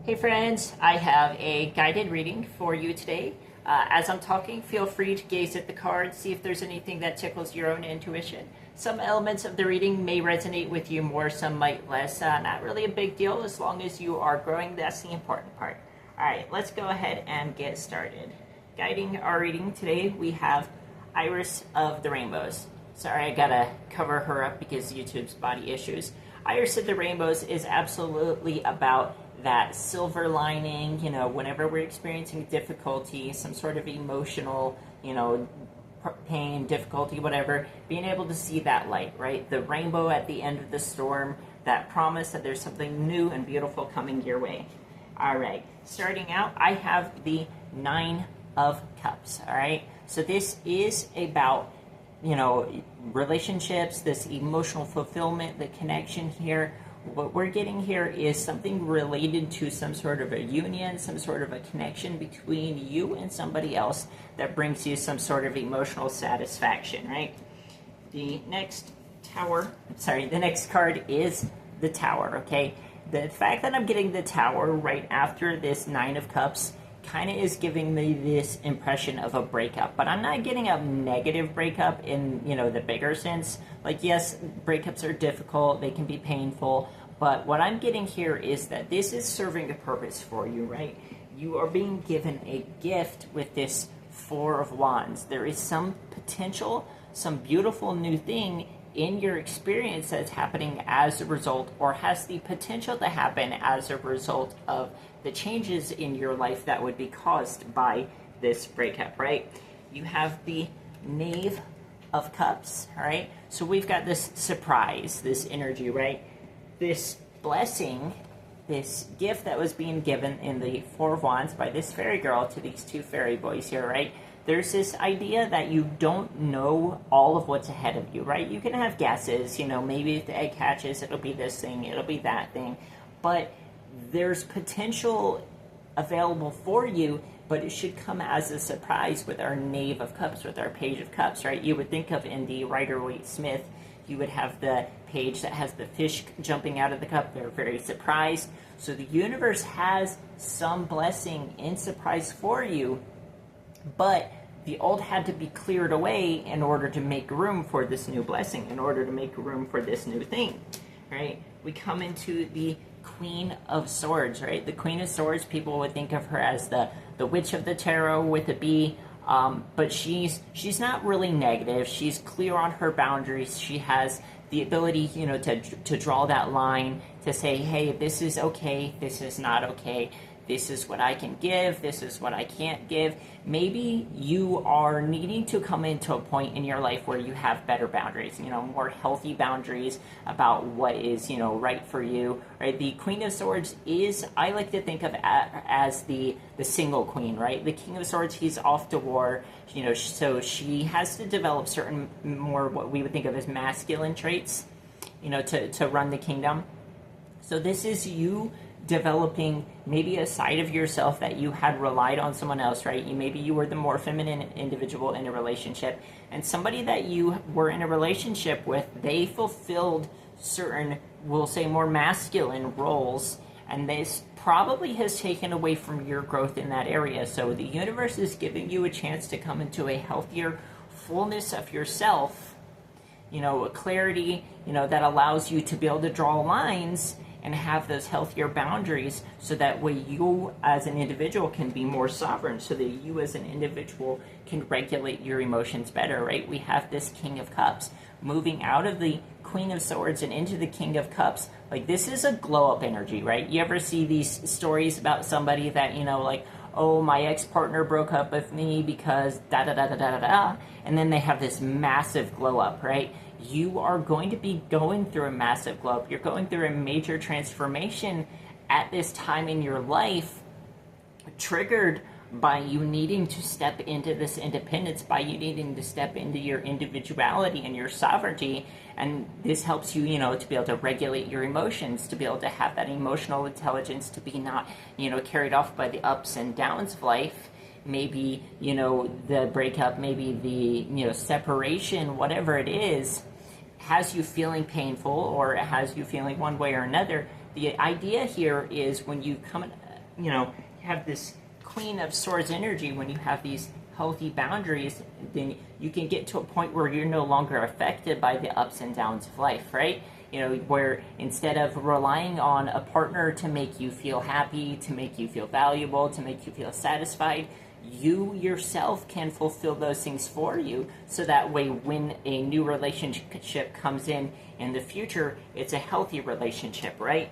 Hey friends, I have a guided reading for you today. As I'm talking, feel free to gaze at the cards, see if there's anything that tickles your own intuition. Some elements of the reading may resonate with you more, some might less. Not really a big deal as long as you are growing. That's the important part. All right, let's go ahead and get started. Guiding our reading today, we have Iris of the Rainbows. Sorry, I gotta cover her up because YouTube's body issues. Iris of the Rainbows is absolutely about that silver lining, whenever we're experiencing difficulty, some sort of emotional, pain, difficulty, whatever, being able to see that light, right? The rainbow at the end of the storm, that promise that there's something new and beautiful coming your way. All right, starting out, I have the Nine of Cups, all right? So this is about, relationships, this emotional fulfillment, the connection here. What we're getting here is something related to some sort of a union, some sort of a connection between you and somebody else that brings you some sort of emotional satisfaction, right? The next card is the Tower, okay? The fact that I'm getting the Tower right after this Nine of Cups kind of is giving me this impression of a breakup, but I'm not getting a negative breakup in, the bigger sense. Like, yes, breakups are difficult, they can be painful, but what I'm getting here is that this is serving a purpose for you, right? You are being given a gift with this Four of Wands. There is some potential, some beautiful new thing in your experience that's happening as a result, or has the potential to happen as a result of the changes in your life that would be caused by this breakup, right? You have the Knave of Cups, all right? So we've got this surprise, this energy, right? This blessing, this gift that was being given in the Four of Wands by this fairy girl to these two fairy boys here, right? There's this idea that you don't know all of what's ahead of you, right? You can have guesses, maybe if the egg hatches, it'll be this thing, it'll be that thing. But there's potential available for you, but it should come as a surprise with our Knave of Cups, with our Page of Cups, right? You would think of in the Rider-Waite-Smith, you would have the page that has the fish jumping out of the cup. They're very surprised. So the universe has some blessing in surprise for you, but the old had to be cleared away in order to make room for this new blessing, in order to make room for this new thing, right? We come into the Queen of Swords, right? The Queen of Swords, people would think of her as the Witch of the Tarot with a B, but she's not really negative. She's clear on her boundaries. She has the ability, to draw that line, to say, hey, this is okay, this is not okay. This is what I can give, this is what I can't give. Maybe you are needing to come into a point in your life where you have better boundaries, more healthy boundaries about what is, right for you, right? The Queen of Swords is, I like to think of as the single queen, right? The King of Swords, he's off to war, so she has to develop certain more what we would think of as masculine traits, to run the kingdom. So this is you developing maybe a side of yourself that you had relied on someone else, right? Maybe you were the more feminine individual in a relationship, and somebody that you were in a relationship with, they fulfilled certain, we'll say, more masculine roles, and this probably has taken away from your growth in that area. So the universe is giving you a chance to come into a healthier fullness of yourself, a clarity, that allows you to be able to draw lines and have those healthier boundaries, so that way you as an individual can be more sovereign, so that you as an individual can regulate your emotions better, right? We have this King of Cups moving out of the Queen of Swords and into the King of Cups. Like, this is a glow-up energy, right? You ever see these stories about somebody that, oh, my ex-partner broke up with me because da-da-da-da-da-da, and then they have this massive glow-up, right? You are going to be going through a massive glow up. You're going through a major transformation at this time in your life, triggered by you needing to step into this independence, by you needing to step into your individuality and your sovereignty. And this helps you, to be able to regulate your emotions, to be able to have that emotional intelligence, to be not, carried off by the ups and downs of life. Maybe, the breakup, maybe the, separation, whatever it is, has you feeling painful, or it has you feeling one way or another. The idea here is when you come you have this Queen of Swords energy. When you have these healthy boundaries, then you can get to a point where you're no longer affected by the ups and downs of life, right? Where instead of relying on a partner to make you feel happy, to make you feel valuable, to make you feel satisfied, you yourself can fulfill those things for you, so that way when a new relationship comes in the future, it's a healthy relationship, right?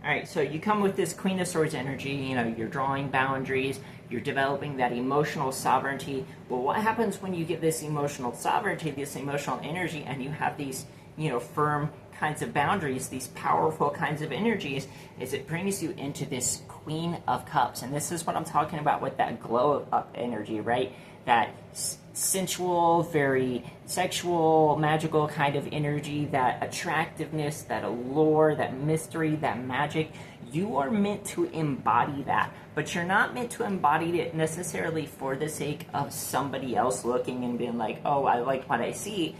All right, so you come with this Queen of Swords energy, you're drawing boundaries, you're developing that emotional sovereignty. Well, what happens when you get this emotional sovereignty, this emotional energy, and you have these, firm kinds of boundaries, these powerful kinds of energies, is it brings you into this Queen of Cups. And this is what I'm talking about with that glow up energy, right? That sensual, very sexual, magical kind of energy, that attractiveness, that allure, that mystery, that magic. You are meant to embody that, but you're not meant to embody it necessarily for the sake of somebody else looking and being like, oh, I like what I see.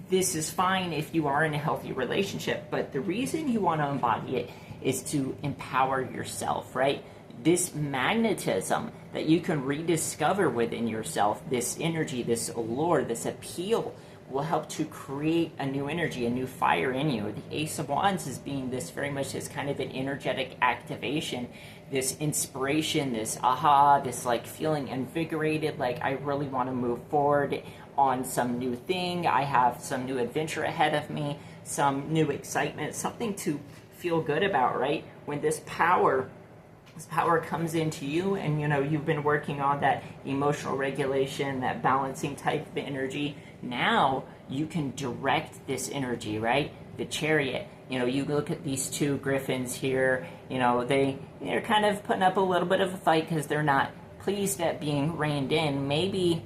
This is fine if you are in a healthy relationship, but the reason you want to embody it is to empower yourself, right? This magnetism that you can rediscover within yourself, this energy, this allure, this appeal, will help to create a new energy, a new fire in you. The Ace of Wands is being this very much as kind of an energetic activation, this inspiration, this aha, this like feeling invigorated, like I really want to move forward on some new thing. I have some new adventure ahead of me, some new excitement, something to feel good about, right? When this power comes into you, and you've been working on that emotional regulation, that balancing type of energy. Now you can direct this energy, right? The Chariot. You look at these two griffins here. They're kind of putting up a little bit of a fight because they're not pleased at being reined in. Maybe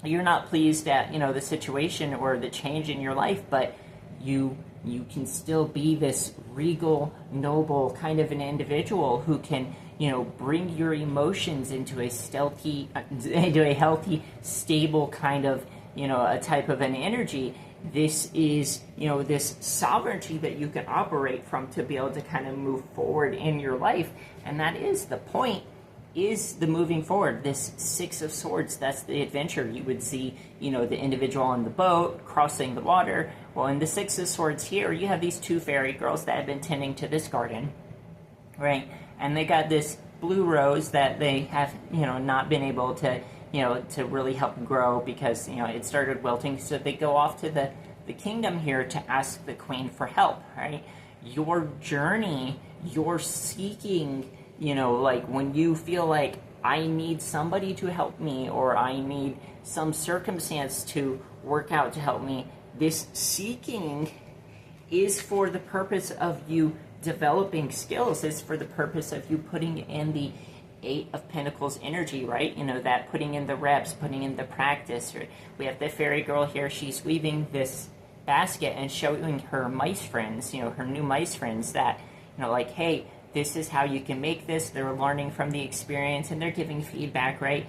you're not pleased at the situation or the change in your life, but you can still be this regal, noble kind of an individual who can, bring your emotions into a healthy, stable kind of, a type of an energy. This is, this sovereignty that you can operate from to be able to kind of move forward in your life. And that is the point, is the moving forward. This Six of Swords, that's the adventure. You would see, the individual on the boat crossing the water. Well, in the Six of Swords here, you have these two fairy girls that have been tending to this garden, right? And they got this blue rose that they have, not been able to, to really help grow because, it started wilting. So they go off to the kingdom here to ask the queen for help, right? Your journey, your seeking, like when you feel like I need somebody to help me, or I need some circumstance to work out to help me, this seeking is for the purpose of you developing skills, is for the purpose of you putting in the Eight of Pentacles energy, right? That putting in the reps, putting in the practice. We have the fairy girl here. She's weaving this basket and showing her mice friends, her new mice friends that, like, hey, this is how you can make this. They're learning from the experience and they're giving feedback, right?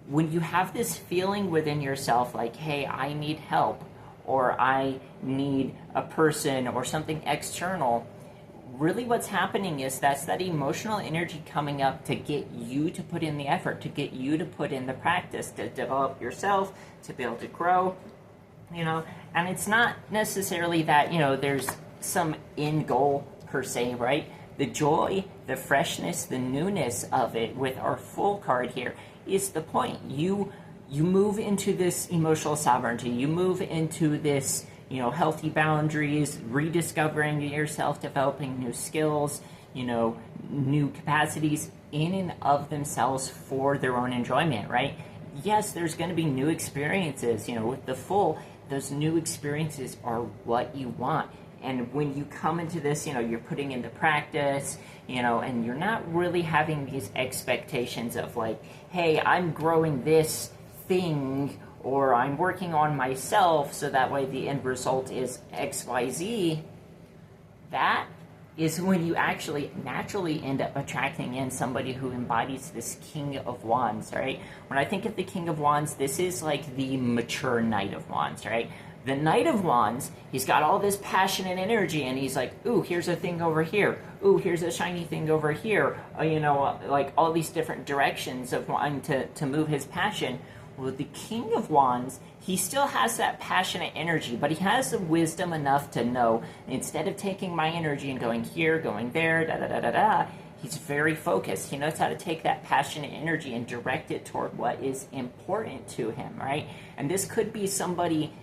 When you have this feeling within yourself like, hey, I need help, or I need a person or something external, really what's happening is that's that emotional energy coming up to get you to put in the effort, to get you to put in the practice, to develop yourself, to be able to grow, and it's not necessarily that, there's some end goal per se, right? The joy, the freshness, the newness of it with our Fool card here is the point. You move into this emotional sovereignty. You move into this, healthy boundaries, rediscovering yourself, developing new skills, new capacities in and of themselves for their own enjoyment, right? Yes, there's going to be new experiences, with the Fool. Those new experiences are what you want. And when you come into this, you're putting into practice, and you're not really having these expectations of like, hey, I'm growing this thing, or I'm working on myself so that way the end result is XYZ. That is when you actually naturally end up attracting in somebody who embodies this King of Wands, right? When I think of the King of Wands, this is like the mature Knight of Wands, right? The Knight of Wands, he's got all this passion and energy, and he's like, ooh, here's a thing over here. Ooh, here's a shiny thing over here. Like all these different directions of wanting to move his passion. Well, the King of Wands, he still has that passionate energy, but he has the wisdom enough to know, instead of taking my energy and going here, going there, da-da-da-da-da, he's very focused. He knows how to take that passionate energy and direct it toward what is important to him, right? And this could be somebody,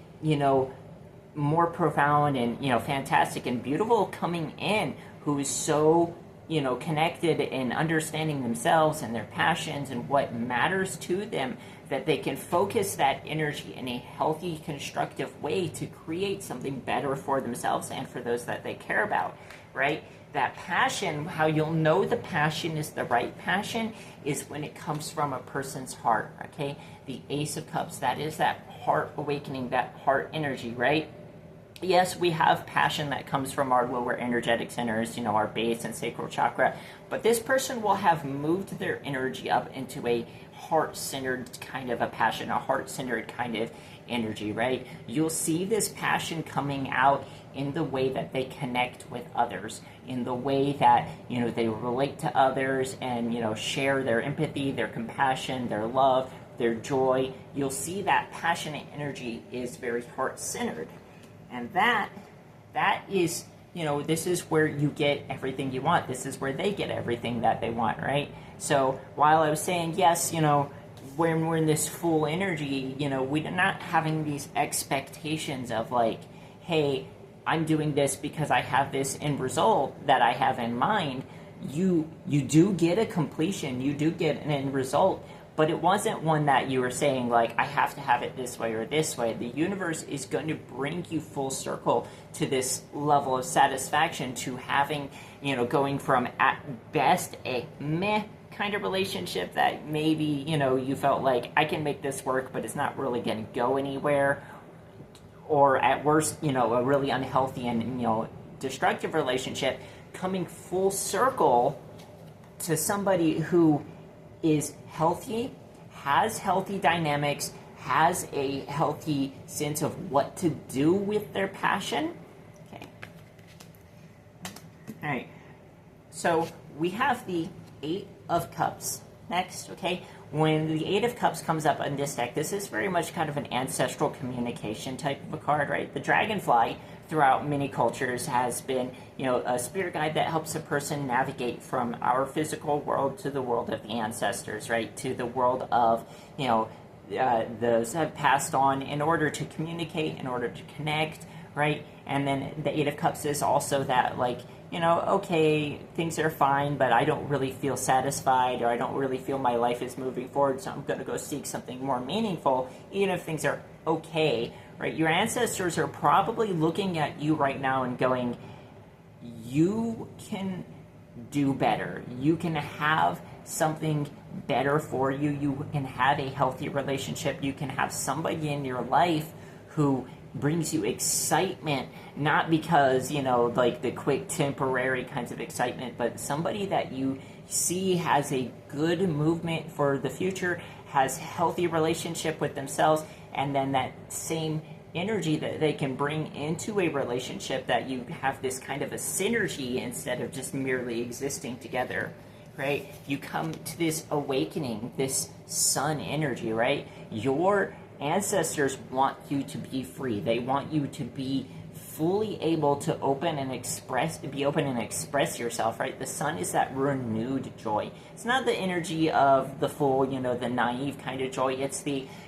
more profound and, fantastic and beautiful coming in, who is so, connected in understanding themselves and their passions and what matters to them, that they can focus that energy in a healthy, constructive way to create something better for themselves and for those that they care about, right? That passion, how you'll know the passion is the right passion, is when it comes from a person's heart, okay? The Ace of Cups, that is that heart awakening, that heart energy, right? Yes, we have passion that comes from our lower energetic centers, our base and sacral chakra, but this person will have moved their energy up into a heart-centered kind of a passion, a heart-centered kind of energy, right? You'll see this passion coming out in the way that they connect with others, in the way that, they relate to others and, share their empathy, their compassion, their love, their joy. You'll see that passionate energy is very heart-centered. And that is, this is where you get everything you want. This is where they get everything that they want, right? So while I was saying, yes, when we're in this full energy, we're not having these expectations of like, hey, I'm doing this because I have this end result that I have in mind. You do get a completion, you do get an end result, but it wasn't one that you were saying like, I have to have it this way or this way. The universe is going to bring you full circle to this level of satisfaction, to having, going from at best a meh kind of relationship that maybe, you felt like I can make this work, but it's not really going to go anywhere. Or at worst, a really unhealthy and, destructive relationship, coming full circle to somebody who is healthy, has healthy dynamics, has a healthy sense of what to do with their passion. Okay. All right. So we have the Eight of Cups next, okay? When the Eight of Cups comes up on this deck, this is very much kind of an ancestral communication type of a card, right? The dragonfly, throughout many cultures, has been, a spirit guide that helps a person navigate from our physical world to the world of the ancestors, right? To the world of, those have passed on in order to communicate, in order to connect, right? And then the Eight of Cups is also that, like, okay, things are fine, but I don't really feel satisfied, or I don't really feel my life is moving forward, so I'm going to go seek something more meaningful, even if things are okay, right? Your ancestors are probably looking at you right now and going, you can do better. You can have something better for you. You can have a healthy relationship. You can have somebody in your life who brings you excitement, not because, like the quick temporary kinds of excitement, but somebody that you see has a good movement for the future, has healthy relationship with themselves, and then that same energy that they can bring into a relationship, that you have this kind of a synergy instead of just merely existing together, right? You come to this awakening, this sun energy, right? Your ancestors want you to be free. They want you to be fully able to be open and express yourself, right? The sun is that renewed joy. It's not the energy of the full, the naive kind of joy. It's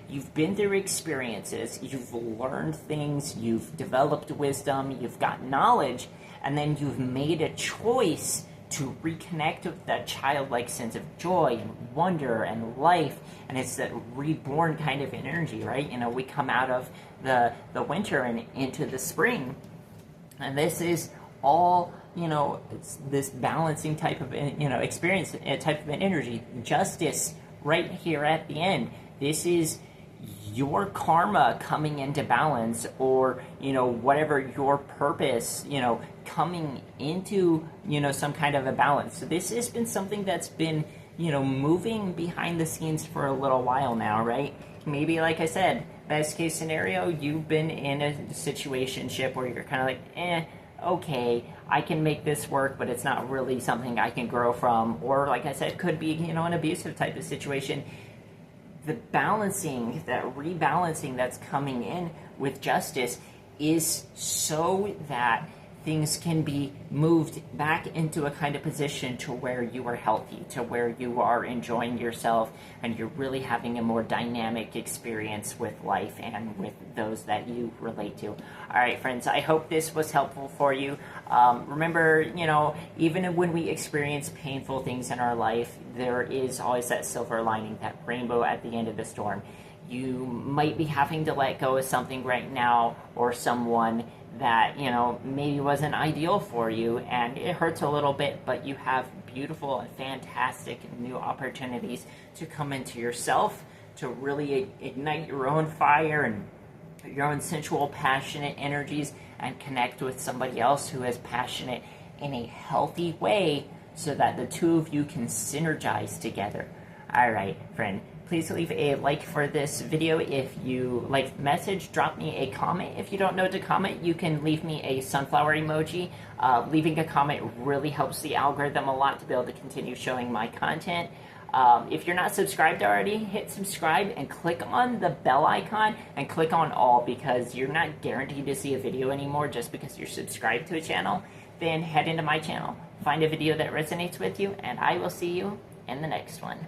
you've been through experiences, you've learned things, you've developed wisdom, you've got knowledge, and then you've made a choice to reconnect with that childlike sense of joy and wonder and life, and it's that reborn kind of energy, right? We come out of the winter and into the spring, and this is all, it's this balancing type of, experience, type of an energy. Justice right here at the end. This is your karma coming into balance, or whatever your purpose, coming into some kind of a balance. So this has been something that's been moving behind the scenes for a little while now, right? maybe, like I said, best case scenario, you've been in a situationship where you're kind of like, okay, I can make this work, but it's not really something I can grow from. Or, like I said, could be, an abusive type of situation. The balancing, that rebalancing that's coming in with justice is so that things can be moved back into a kind of position to where you are healthy, to where you are enjoying yourself, and you're really having a more dynamic experience with life and with those that you relate to. All right, friends, I hope this was helpful for you. Remember, even when we experience painful things in our life, there is always that silver lining, that rainbow at the end of the storm. You might be having to let go of something right now, or someone that maybe wasn't ideal for you, and it hurts a little bit, but you have beautiful and fantastic new opportunities to come into yourself, to really ignite your own fire and your own sensual, passionate energies, and connect with somebody else who is passionate in a healthy way, so that the two of you can synergize together. All right, friend, please leave a like for this video if you like the message. Drop me a comment. If you don't know to comment, you can leave me a sunflower emoji. Leaving a comment really helps the algorithm a lot to be able to continue showing my content. If you're not subscribed already, hit subscribe and click on the bell icon and click on all, because you're not guaranteed to see a video anymore just because you're subscribed to a channel. Then head into my channel, find a video that resonates with you, and I will see you in the next one.